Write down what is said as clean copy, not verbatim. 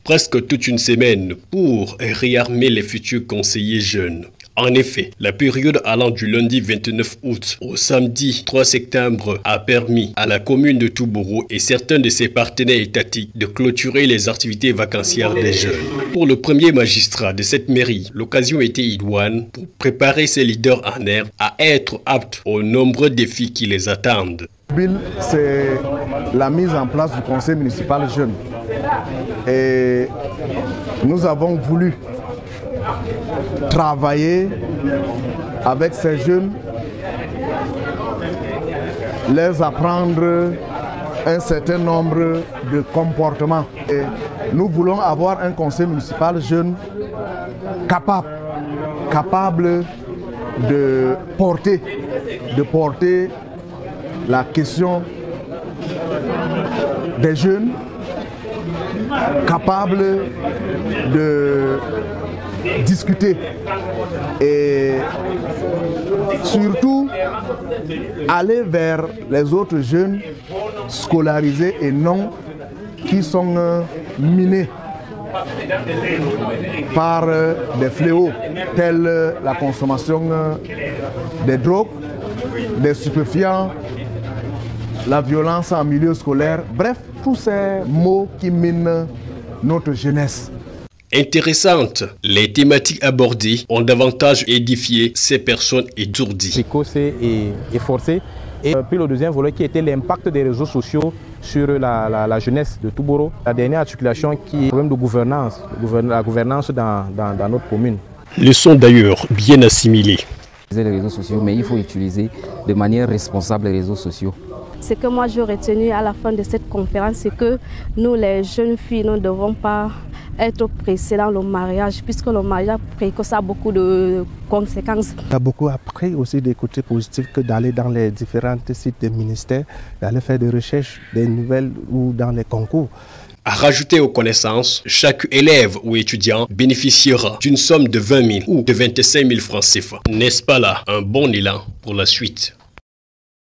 presque toute une semaine pour réarmer les futurs conseillers jeunes. En effet, la période allant du lundi 29 août au samedi 3 septembre a permis à la commune de Touboro et certains de ses partenaires étatiques de clôturer les activités vacancières des jeunes. Pour le premier magistrat de cette mairie, l'occasion était idoine pour préparer ses leaders en herbe à être aptes aux nombreux défis qui les attendent. C'est la mise en place du conseil municipal jeune. Et nous avons voulu travailler avec ces jeunes, les apprendre un certain nombre de comportements. Et nous voulons avoir un conseil municipal jeune capable de porter la question des jeunes, capable de discuter et surtout aller vers les autres jeunes scolarisés et non qui sont minés par des fléaux tels la consommation des drogues, des stupéfiants, la violence en milieu scolaire, bref, tous ces maux qui minent notre jeunesse. Intéressantes, les thématiques abordées ont davantage édifié ces personnes étourdies. Précoce et forcé. Et puis le deuxième volet qui était l'impact des réseaux sociaux sur la jeunesse de Touboro. La dernière articulation qui est le problème de gouvernance, la gouvernance dans notre commune. Ils sont d'ailleurs bien assimilés. Les réseaux sociaux, mais il faut utiliser de manière responsable les réseaux sociaux. Ce que moi j'ai retenu à la fin de cette conférence, c'est que nous les jeunes filles, nous ne devons pas être pressés dans le mariage, puisque le mariage précoce a beaucoup de conséquences. On a beaucoup appris aussi des côtés positifs que d'aller dans les différents sites des ministères, d'aller faire des recherches, des nouvelles ou dans les concours. À rajouter aux connaissances, chaque élève ou étudiant bénéficiera d'une somme de 20 000 ou de 25 000 francs CFA. N'est-ce pas là un bon élan pour la suite?